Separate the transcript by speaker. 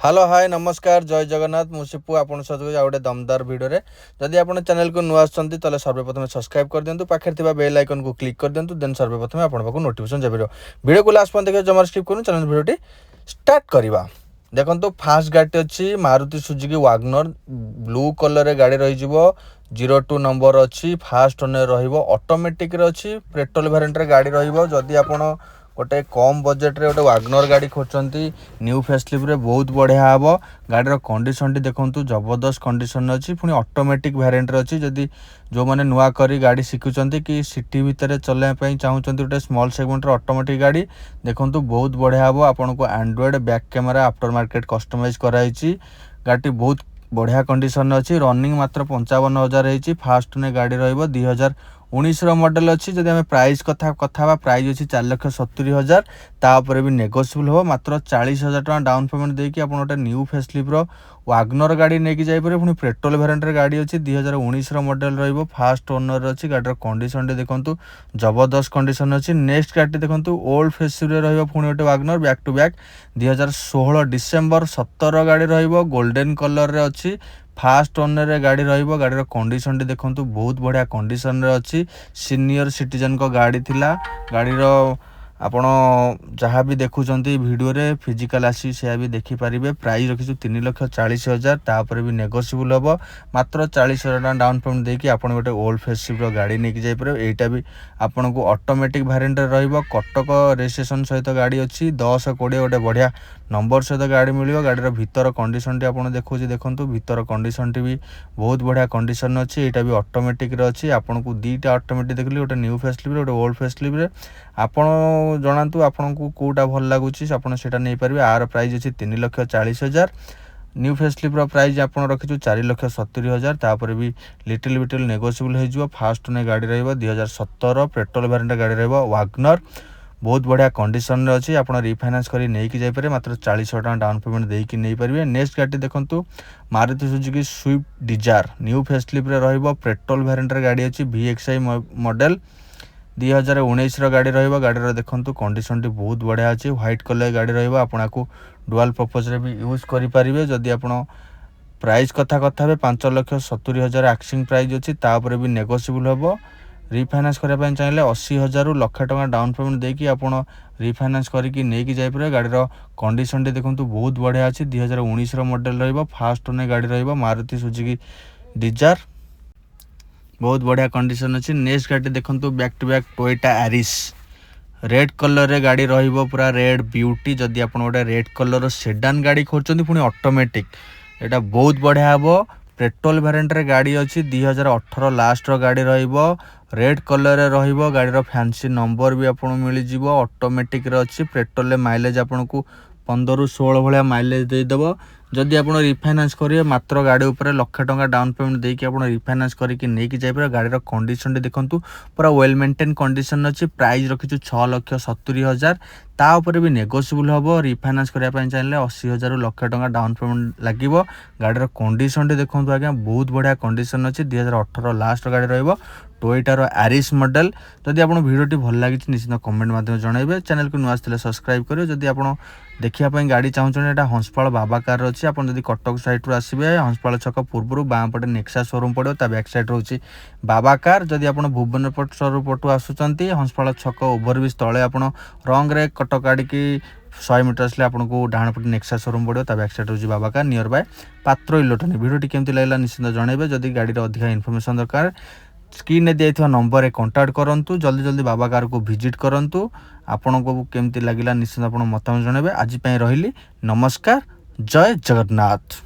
Speaker 1: Hello hi नमस्कार जय जगन्नाथ मुसीपु आपन सहित गोटे दमदार भिडियो रे जदि आपन चैनल को नुआ आछंती तले सर्वप्रथम सब्सक्राइब कर दियंतु पाखे थिबा बेल आइकन को क्लिक कर दियंतु देन सर्वप्रथम आपन पाखु नोटिफिकेशन जाबिरो वीडियो को लास्ट पन देखियो जमर स्किप करू चैनल वीडियोटी स्टार्ट करबा। देखंतु फास्ट गाड़ी अछि Maruti Suzuki Wagner blue colour रे गाड़ी रही जिवो 02 नंबर अछि फास्ट ओनर रहिबो ऑटोमेटिक रे अछि पेट्रोल वेरिएंट रे गाड़ी रहिबो। जदि आपन गोटे कम बजेट रे गोटे वैगनर गाड़ी खोजचंती न्यू फेसलिफ्ट रे बहुत बढ़िया हबो। गाड़ी रो कंडीशन टी देखंतु जबरदस्त कंडीशन अछि पुनी ऑटोमेटिक वेरिएंट रे अछि। जदि जो माने नुआ करी गाड़ी शिखुचंती कि सिटी भितर चले पई चाहउचंती गोटे स्मॉल सेगमेंट रो ऑटोमेटिक गाड़ी देखंतु बहुत बढ़िया हबो। आपन को Android back camera aftermarket customise कराइछि। गाड़ी बहुत बढ़िया कंडीशन अछि रनिंग मात्र 55,000 रही। फास्ट ने गाड़ी रहिबो 2019 रो मॉडल अछि। जदि हमें प्राइस कथा प्राइस अछि 4,70,000 तापर भी नेगोशिएबल हो मात्र 40,000 टका डाउन पेमेंट देकी आपन गोटे न्यू फेसलिफ्ट रो वैगनर गाड़ी नेकी जाय परे पुनी पेट्रोल वेरिएंट रे गाड़ी अछि 2019 रो मॉडल रहिबो फास्ट ओनर अछि। गाड़ी रो कंडीशन टे देखंतु जबरदस्त कंडीशन अछि। नेक्स्ट गाड़ी देखंतु ओल्ड फेसलिफ्ट रे रहिबो पुनी गोटे WagonR back to back 2016 December 17 गाड़ी रहिबो गोल्डन कलर रे अछि फास्ट ओनर रे गाड़ी रहिबो। गाड़ी रो कंडीशन टे देखंतु बहुत बढ़िया कंडीशन रे अछि। सीनियर सिटीजन को गाड़ी थिला गाड़ी रो आपण जहाँ भी देखुचंती वीडियो रे फिजिकल आसी से भी देखि परिबे। प्राइस रखिछु 3,40,000 तापर भी नेगोशिएबल हबो मात्र 40,000 टका डाउन पेमेंट देकी आपण गोटे ओल्ड फेसलिफ्ट रो गाड़ी नेकी जाय परबे। एटा भी आपण को ऑटोमेटिक वेरिएंट रे रहिबो कटक रजिस्ट्रेशन सहित गाड़ी अछि 1020 गोटे बढ़िया नंबर सहित गाड़ी मिलियो। गाड़ी रो भीतर कंडीशन टी आपण देखुची देखंतु भीतर कंडीशन टी भी बहुत बढ़िया कंडीशन अछि। एटा भी ऑटोमेटिक रे अछि आपण को दीटा ऑटोमेटिक देखली गोटे न्यू फेसलिफ्ट गोटे ओल्ड फेसलिफ्ट रे आपण जणांतु आपण को कोटा भल लागुची आपण सेटा नै परबे। आर प्राइस अछि 3,40,000 न्यू फेसलिफ्ट रो प्राइस आपण रखिछु 4,70,000 तापर भी लिटिल बिटिल नेगोशिएबल हे जिवो। फास्ट ने गाड़ी रहइबो 2017 पेट्रोल वेरिएंट गाड़ी रहइबो वैगनर बहुत बढ़िया कंडीशन रे अछि। आपण रिफाइनेंस करी नै कि जाय पारे मात्र 40,000 टका डाउन पेमेंट देई कि नै परिबे। नेक्स्ट गाड़ी देखंतु Maruti Suzuki Swift Dzire new facelift रे रहइबो पेट्रोल वेरिएंट रे गाड़ी अछि VXI मॉडल 2019 रो गाड़ी रहइबो। गाड़ी रो देखंतु कंडीशन टी बहुत बढ़िया अछि व्हाइट कलर गाड़ी रहइबो आपनाकू डुअल पर्पस रे भी यूज करि परिबे। जदि आपण प्राइस कथा बे 5,70,000 एक्सिंग प्राइस अछि तापर भी नेगोशिएबल हबो। रिफाइनेंस करै पय चाहिले 80,000 रु लाख टका डाउन पेमेंट देकी आपण रिफाइनेंस करी कि नै कि जाय परे। गाड़ी रो कंडीशन टी देखंतु बहुत बढ़िया अछि 2019 रो मॉडल रहइबो फास्ट ने गाड़ी रहइबो मारुति सुजुकी डिजायर बहुत बढ़िया कंडीशन अछि। नेक्स्ट गाड़ी देखंतु back to back Toyota Yaris red colour रे गाड़ी रहिबो पूरा रेड ब्यूटी। जदि आपण गोटे रेड कलर रो सेडान गाड़ी खोजचंती पुनी ऑटोमेटिक एटा बहुत बढ़िया हबो। पेट्रोल वेरिएंट रे गाड़ी अछि 2018 लास्ट रो गाड़ी रहिबो रेड कलर रे रहिबो। गाड़ी रो फैंसी नंबर भी आपण मिलि जिवो ऑटोमेटिक रे अछि। पेट्रोल रे माइलेज आपण को 15 रु 16 भलिया माइलेज दे देबो। जदि आपण रिफाइनेंस करिवे मात्र गाड़ी ऊपर लाख टका डाउन पेमेंट देकी आपण रिफाइनेंस करी कि नै कि जाय पर। गाड़ी रो कंडीशन टी देखंतु पूरा वेल मेंटेन कंडीशन अछि। प्राइस रखिछु 6,70,000 ता ऊपर भी नेगोशिएबल हबो। रिफाइनेंस करिया पय चाहिले 80,000 रु लाख टका डाउन पेमेंट लागिवो। गाड़ी रो कंडीशन टी देखंतु आज्ञा बहुत बढ़िया कंडीशन अछि 2018 लास्ट गाड़ी रहइबो टोयोटा रो यारिस मॉडल। जदि आपण वीडियो टी भल लागि निश्चित कमेंट माध्यम जणाइबे। चैनल को नुआ आस्थिले सब्सक्राइब करियो। जदि आपण देखिया पय गाड़ी चाहउछन एटा हंसपाल बाबा कार अछि। आपण जदि कटक साइड रु आसीबे हंसपाल छक पूर्वरु बाम पटे नेक्सा शोरूम पड़ो ता बैक साइड रहउची बाबा कार। जदि आपण भुवनेश्वर पटु आसुचंती हंसपाल छक ओवरब्रिज तळे आपण रंग रे कटक गाड़ी की 100 मीटर से आपण को डाहाण पटे नेक्सा शोरूम पड़ो ता बैक साइड रहउची बाबा कार नियर बाय पात्र इलेक्ट्रॉनिक। वीडियो टी केमति लागला निश्चित जणाइबे। जदि गाड़ी रे अधिक इन्फॉर्मेशन दरकार स्क्रीन ने दियथवा नंबर रे कांटेक्ट करंतु। जल्दी जल्दी बाबा कार को विजिट करंतु। आपण को केमति लागिला निश्चित आपण मतामत जणाइबे। आज पय रहिली नमस्कार जय जगन्नाथ।